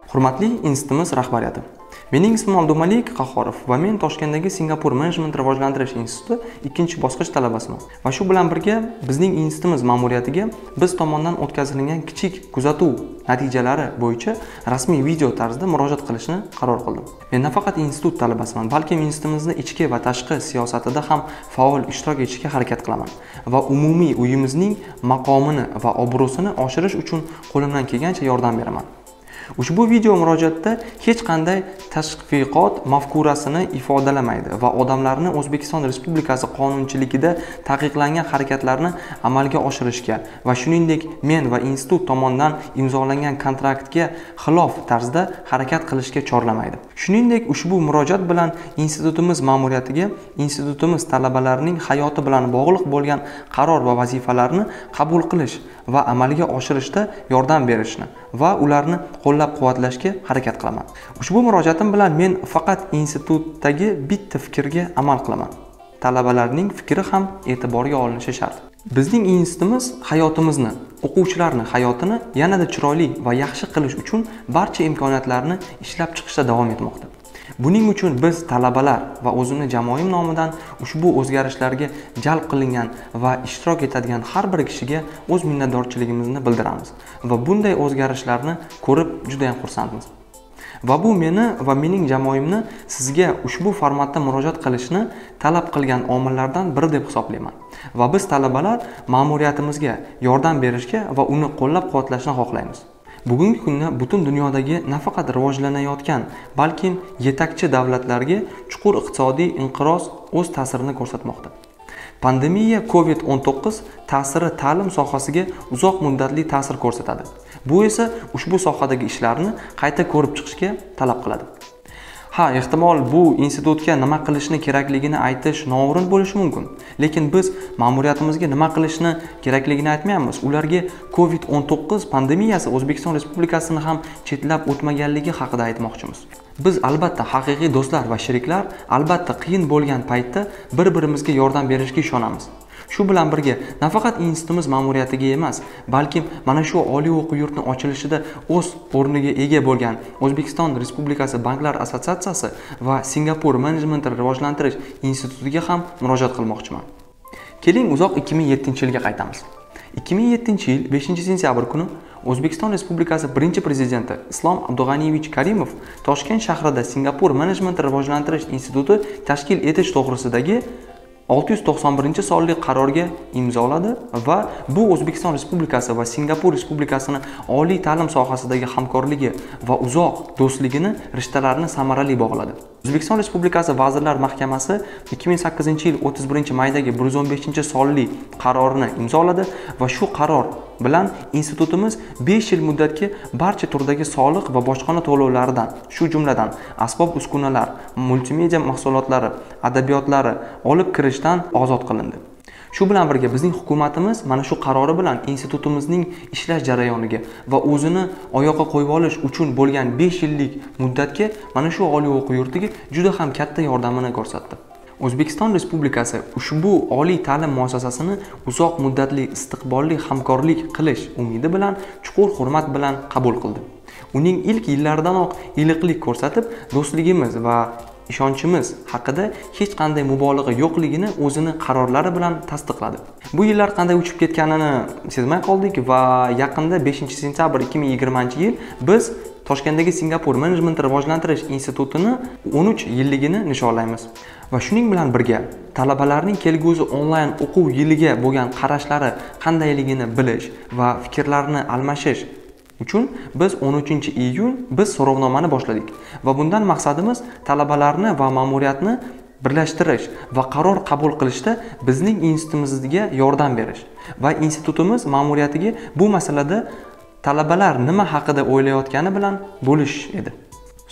Hurmatli institutimiz rahbariyati. Mening ismim Abdumalik Qahhorov va men Toshkentdagi Singapur Management rivojlantirish instituti 2-bosqich talabasiman. Va shu bilan birga bizning institutimiz ma'muriyatiga biz tomonidan o'tkazilgan kichik kuzatuv natijalari bo'yicha rasmiy video tarzda murojaat qilishni qaror qildim. Men nafaqat institut talabasiman, balki institutimizning ichki va tashqi siyosatida ham faol ishtirok etishga harakat qilaman va umumiy uyimizning maqomini va obro'sini oshirish uchun qo'limdan kelgancha yordam beraman. Ushbu video murojaatda hech qanday tashviqot mafkurasini ifodalamaydi va odamlarni O'zbekiston Respublikasi qonunchiligida taqiqlangan harakatlarni amalga oshirishga va shuningdek men va institut tomonidan imzolangan kontraktga xilof tarzda harakat qilishga chorlamaydi. Shuningdek, ushbu murojaat bilan institutimiz ma'muriyatiga institutimiz talabalarining hayoti bilan bog'liq bo'lgan qaror va vazifalarni qabul qilish va amalga oshirishda yordam berishni va ularni qo'llab-quvvatlashga harakat qilaman. Ushbu murojaatim bilan men faqat institutdagi bitta fikrga amal qilaman. Talabalarning fikri ham e'tiborga olinishi shart. Bizning institutimiz hayotimizni, o'quvchilarning hayotini yanada chiroyli va yaxshi qilish uchun barcha imkoniyatlarni ishlab chiqishda davom etmoqda. Buning uchun biz talabalar va o'zimni jamoam nomidan ushbu o'zgarishlarga jalb qilingan va ishtirok etadigan har bir kishiga o'z minnatdorchiligimizni bildiramiz va bunday o'zgarishlarni ko'rib juda ham xursandmiz. Va bu meni va mening jamoamni sizga ushbu formatda murojaat qilishni talab qilgan omillardan biri deb hisoblayman. Va biz talabalar ma'muriyatimizga yordam berishga va uni qo'llab-quvvatlashni xohlaymiz. Bugungi kunda butun dunyodagi nafaqat rivojlanayotgan, balki yetakchi davlatlarga chuqur iqtisodiy inqiroz o'z ta'sirini ko'rsatmoqda. Pandemiya COVID-19 ta'siri ta'lim sohasiga uzoq muddatli ta'sir ko'rsatadi. Bu esa ushbu sohadagi ishlarni qayta ko'rib chiqishga talab qiladi. Ehtimol bu institutga nima qilishni kerakligini aytish noo'rin bo'lishi mumkin. Lekin biz ma'muriyatimizga nima qilishni kerakligini aytmayapmiz. Ularga COVID-19 pandemiyasi O'zbekiston Respublikasini ham chetlab o'tmaganligi haqida aytmoqchimiz. Biz albatta haqiqiy do'stlar va sheriklar, albatta qiyin bo'lgan paytda bir-birimizga yordam berishga ishonamiz. Shu bilan birga nafaqat institutimiz ma'muriyatiga emas, balki mana shu oliy o'quv yurtining ochilishida o'z o'rniga ega bo'lgan O'zbekiston Respublikasi Banklar assotsiatsiyasi va Singapur Management rivojlantirish institutiga ham murojaat qilmoqchiman. Keling uzoq 2007-yilga qaytamiz. 2007-yil 5-sentyabr kuni O'zbekiston Respublikasi birinchi prezidenti Islom Abdug'aniyevich Karimov Toshkent shahrida Singapur Management rivojlantirish instituti tashkil etish to'g'risidagi 691-sonli qarorga imzoladi va bu O'zbekiston Respublikasi va Singapur Respublikasining oliy ta'lim sohasidagi hamkorligi va uzoq do'stligini rishtalarini samarali bog'ladi. O'zbekiston Respublikasi Vazirlar Mahkamasi 2008-yil 31-maydagi 115-sonli qarorini imzoladi va shu qaror bilan institutimiz 5 yil muddatga barcha turdagi soliq va bojxona to'lovlaridan, shu jumladan asbob-uskunalar, multimedia mahsulotlari, adabiyotlari olib kirishdan ozod qilindi. Shu bilan birga bizning hukumatimiz mana shu qarori bilan institutimizning ishlash jarayoniga va o'zini oyoqqa qo'yib olish uchun bo'lgan 5 yillik muddatga mana shu oliy o'quv yurtiga juda ham katta yordamini ko'rsatdi. O'zbekiston Respublikasi ushbu oliy ta'lim muassasasini uzoq muddatli istiqbolli hamkorlik qilish umidi bilan chuqur hurmat bilan qabul qildi. Uning ilk yillaridanoq iliqlik ko'rsatib, do'stligimiz va ishonchimiz haqida hech qanday mubolag'a yo'qligini o'zini qarorlari bilan tasdiqladi. Bu yillar qanday uchib ketganini sezmay qoldik va yaqinda 5-sentyabr 2020-yil biz Toshkentdagi Singapur Management rivojlantirish institutini 13 yilligini nishonlaymiz. Va shuning bilan birga talabalarning kelgusi onlayn o'quv yiliga bo'lgan qarashlari qandayligini bilish va fikrlarni almashish uchun biz 13-iyun biz so'rovnomani boshladik va bundan maqsadimiz talabalarni va ma'muriyatni birlashtirish va qaror qabul qilishda bizning institutimizga yordam berish va institutimiz ma'muriyatiga bu masalada talabalar nima haqida o'ylayotgani bilan bo'lish edi.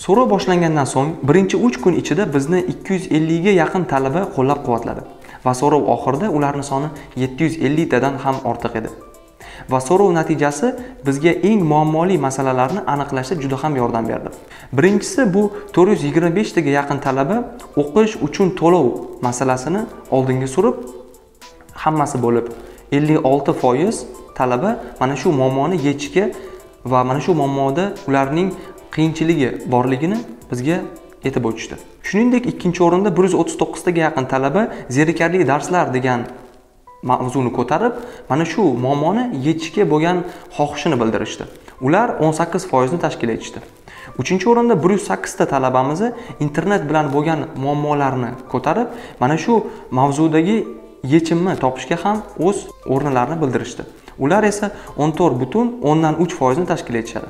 So'rov boshlangandan so'ng birinchi 3 kun ichida bizni 250 ga yaqin talaba qo'llab-quvvatladi va so'rov oxirida ularning soni 750 tadan ham ortiq edi. Va so'rov natijasi bizga eng muammoli masalalarni aniqlashda juda ham yordam berdi. Birinchisi bu 425 taga yaqin talaba o'qish uchun to'lov masalasini oldinga surib, hammasi bo'lib 56% talaba mana shu muammoni yechishga va mana shu muammoda ularning qiyinchiligi borligini bizga aytib o'tishdi. Shuningdek, ikkinchi o'rinda 139 taga yaqin talaba zerikarli darslar degan mavzuni ko'tarib, mana shu muammoni yechishga bo'lgan xohishini bildirishdi. Ular 18% ni tashkil etishdi. 3-o'rinda 108 ta talabamiz internet bilan bo'lgan muammolarni ko'tarib, mana shu mavzudagi yechimni topishga ham o'z o'rinlarini bildirishdi. Ular esa 14,3% ni tashkil etishadi.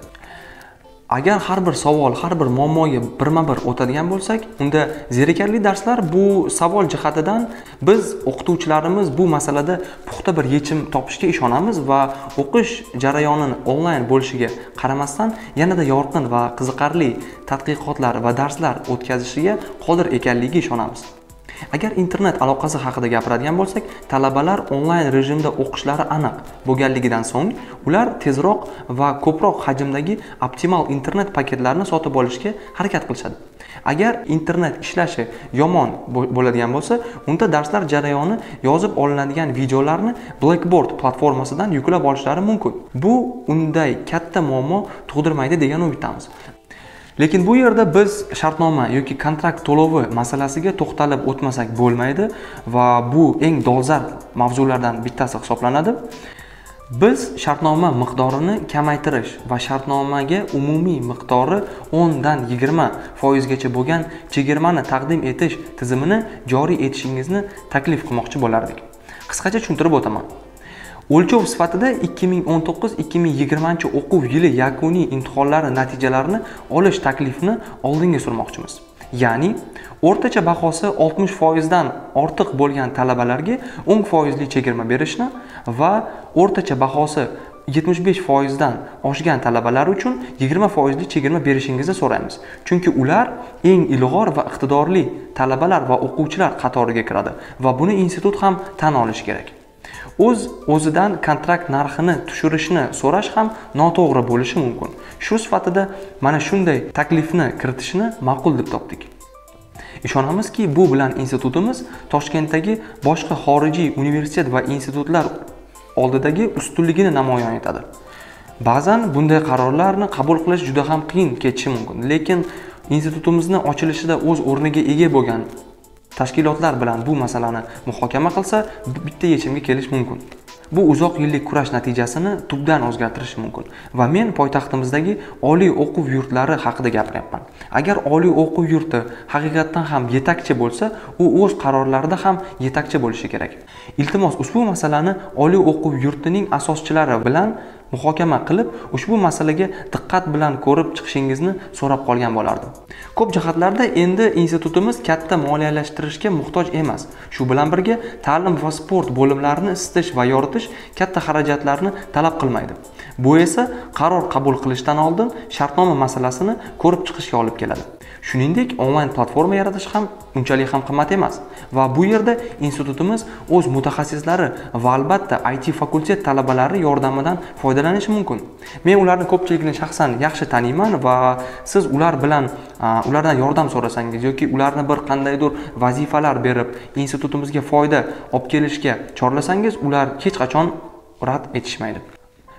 Agar har bir savol, har bir muammoga birma-bir o'tadigan bo'lsak, unda zerikarli darslar bu savol jihatidan biz o'qituvchilarimiz bu masalada puxta bir yechim topishga ishonamiz va o'qish jarayonining onlayn bo'lishiga qaramasdan yanada yorqin va qiziqarli tadqiqotlar va darslar o'tkazishiga qodir ekanligiga ishonamiz. Agar internet aloqasi haqida gapiradigan bo'lsak, talabalar onlayn rejimda o'qishlari aniq bo'lganligidan so'ng, ular tezroq va ko'proq hajmdagi optimal internet paketlarini sotib olishga harakat qilishadi. Agar internet ishlashi yomon bo'ladigan bo'lsa, unda darslar jarayoni yozib olinadigan videolarni Blackboard platformasidan yuklab olishlari mumkin. Bu unday katta muammo tug'dirmaydi degan umidamiz. Lekin bu yerda biz shartnoma yoki kontrakt to'lovi masalasiga to'xtalib o'tmasak bo'lmaydi va bu eng dolzarb mavzulardan bittasi hisoblanadi. Biz shartnoma miqdorini kamaytirish va shartnomaga umumiy miqdori 10 dan 20% gacha bo'lgan chegirmani taqdim etish tizimini joriy etishingizni taklif qilmoqchi bo'lardik. Qisqacha tushuntirib o'taman. O'lchov sifatida 2019-2020 o'quv yili yakuniy imtihonlari natijalarini olish taklifini oldinga surmoqchimiz. Ya'ni o'rtacha bahosi 60% dan ortiq bo'lgan talabalarga 10% li chegirma berishni va o'rtacha bahosi 75% dan oshgan talabalar uchun 20% li chegirma berishingizni so'raymiz. Chunki ular eng ilg'or va iqtidorli talabalar va o'quvchilar qatoriga kiradi va buni institut ham tan olishi kerak. O'zidan kontrakt narxini tushirishni so'rash ham noto'g'ri bo'lishi mumkin. Shu sifatida mana shunday taklifni kiritishni ma'qul deb topdik. Ishonamizki, bu bilan institutimiz Toshkentdagi boshqa xorijiy universitet va institutlar oldidagi ustunligini namoyon etadi. Ba'zan bunday qarorlarni qabul qilish juda ham qiyin kechishi mumkin, lekin institutimizni ochilishida o'z o'rniga ega bo'lgan tashkilotlar bilan bu masalani muhokama qilsa, bitta yechimga kelish mumkin. Bu uzoq yillik kurash natijasini tubdan o'zgartirishi mumkin. Va men poytaxtimizdagi oliy o'quv yurtlari haqida gapiryapman. Agar oliy o'quv yurti haqiqatan ham yetakchi bo'lsa, u o'z qarorlarida ham yetakchi bo'lishi kerak. Iltimos, ushbu masalani oliy o'quv yurtining asoschilari bilan muhokama qilib, ushbu masalaga diqqat bilan ko'rib chiqishingizni so'rab qolgan bo'lardim. Ko'p jihatlarda endi institutimiz katta moliyalashtirishga muhtoj emas. Shu bilan birga ta'lim va sport bo'limlarini isitish va yoritish katta xarajatlarni talab qilmaydi. Bu esa qaror qabul qilishdan oldin shartnoma masalasini ko'rib chiqishga olib keladi. Shuningdek, onlayn platforma yaratish ham unchalik ham qimmat emas va bu yerda institutimiz o'z mutaxassislari va albatta IT fakultet talabalari yordamidan foydalanishi mumkin. Men ularning ko'pchiligini shaxsan yaxshi taniyman va siz ulardan yordam so'rasangiz yoki ularni bir qandaydir vazifalar berib, institutimizga foyda olib kelishga chorlasangiz, ular hech qachon rad etishmaydi.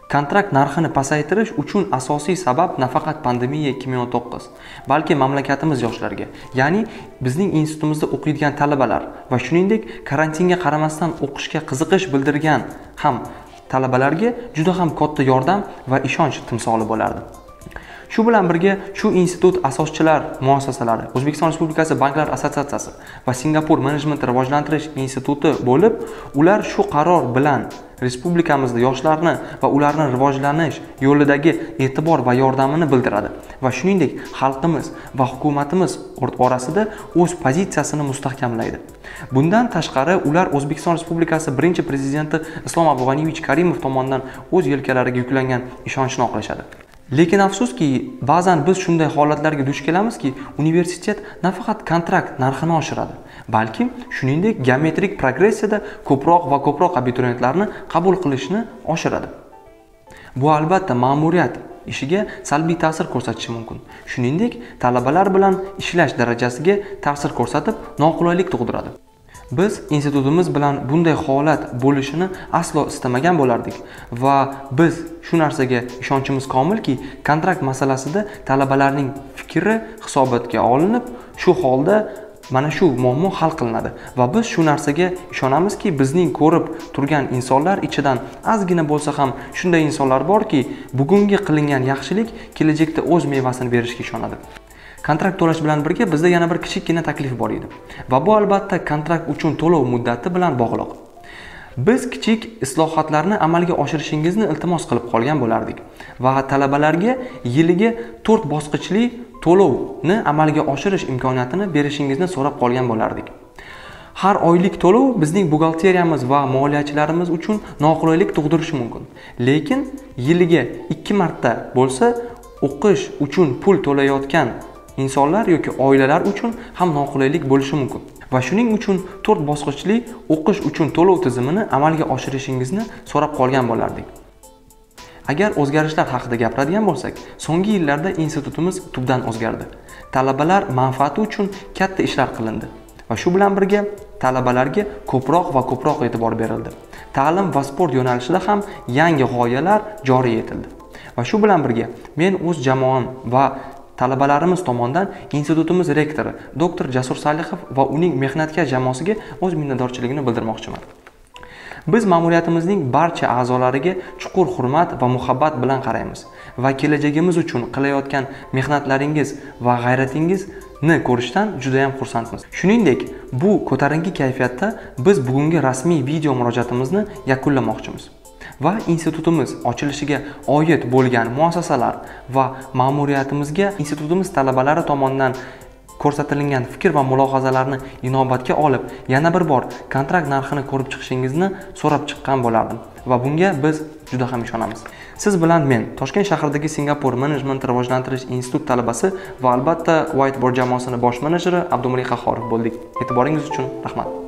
Kontrakt narxini pasaytirish uchun asosiy sabab nafaqat pandemiya 2019, balki mamlakatimiz yoshlariga, ya'ni bizning institutimizda o'qiydigan talabalar va shuningdek karantinga qaramasdan o'qishga qiziqish bildirgan ham talabalarga juda ham katta yordam va ishonch timsoli bo'lardi. Shu bilan birga shu institut asoschilari muassasalari O'zbekiston Respublikasi Banklar assotsiatsiyasi va Singapur menejment rivojlantirish instituti bo'lib, ular shu qaror bilan respublikamizda yoshlarni va ularning rivojlanish yo'lidagi e'tibor va yordamini bildiradi va shuningdek xalqimiz va hukumatimiz orasida o'z pozitsiyasini mustahkamlaydi. Bundan tashqari, ular O'zbekiston Respublikasi birinchi prezidenti Islom Abdug'aniyevich Karimov tomonidan o'z yelkalariga yuklangan ishonchni oqlashadi. Lekin afsuski, ba'zan biz shunday holatlarga duch kelamizki, universitet nafaqat kontrakt narxini oshiradi, balki shuningdek geometrik progressiyada ko'proq va ko'proq abituriyentlarni qabul qilishni oshiradi. Bu albatta ma'muriyat ishiga salbiy ta'sir ko'rsatishi mumkin. Shuningdek, talabalar bilan ishlash darajasiga ta'sir ko'rsatib, noqulaylik tug'diradi. Biz institutimiz bilan bunday holat bo'lishini aslo istamagan bo'lardik va biz shu narsaga ishonchimiz komilki, kontrakt masalasida talabalarning fikri hisobotga olinib, shu holda mana shu muammo hal qilinadi va biz shu narsaga ishonamizki, bizning ko'rib turgan insonlar ichidan ozgina bo'lsa ham shunday insonlar borki, bugungi qilingan yaxshilik kelajakda o'z mevasini berishiga ishonadi. Kontrakt to'lash bilan birga bizda yana bir kichikgina taklif bor edi va bu albatta kontrakt uchun to'lov muddati bilan bog'liq. Biz kichik islohotlarni amalga oshirishingizni iltimos qilib qolgan bo'lardik va talabalarga yiliga 4 bosqichli to'lovni amalga oshirish imkoniyatini berishingizni so'rab qolgan bo'lardik. Har oylik to'lov bizning buxgalteriyamiz va moliyachilarimiz uchun noqulaylik tug'dirishi mumkin. Lekin yiliga 2 marta bo'lsa o'qish uchun pul to'layotgan insonlar yoki oilalar uchun ham noqulaylik bo'lishi mumkin. Va shuning uchun 4 bosqichli o'qish uchun to'lov tizimini amalga oshirishingizni so'rab qolgan bo'lardik. Agar o'zgarishlar haqida gapiradigan bo'lsak, so'nggi yillarda institutimiz tubdan o'zgardi. Talabalar manfaati uchun katta ishlar qilindi va shu bilan birga talabalarga ko'proq va ko'proq e'tibor berildi. Ta'lim va sport yo'nalishida ham yangi g'oyalar joriy etildi. Va shu bilan birga men o'z jamoam va talabalarimiz tomonidan institutimiz rektori Dr. Jasur Salihov va uning mehnatkash jamoasiga o'z minnatdorchiligimni bildirmoqchiman. Biz ma'muriyatimizning barcha a'zolariga chuqur hurmat va muhabbat bilan qaraymiz va kelajagimiz uchun qilayotgan mehnatlaringiz va g'ayratingizni ko'rishdan juda ham xursandmiz. Shuningdek, bu ko'tarinki kayfiyatda biz bugungi rasmiy video murojaatimizni yakunlamoqchimiz. Va institutimiz ochilishiga oid bo'lgan muassasalar va ma'muriyatimizga institutimiz talabalari tomonidan ko'rsatilgan fikr va mulohazalarni inobatga olib, yana bir bor kontrakt narxini ko'rib chiqishingizni so'rab chiqqan bo'lardim va bunga biz juda ham ishonamiz. Siz bilan men Toshkent shahridagi Singapur Management rivojlantirish institut talabasi va albatta Whiteboard jamoasining bosh menejeri Abdumalik Qahhorov bo'ldik. E'tiboringiz uchun rahmat.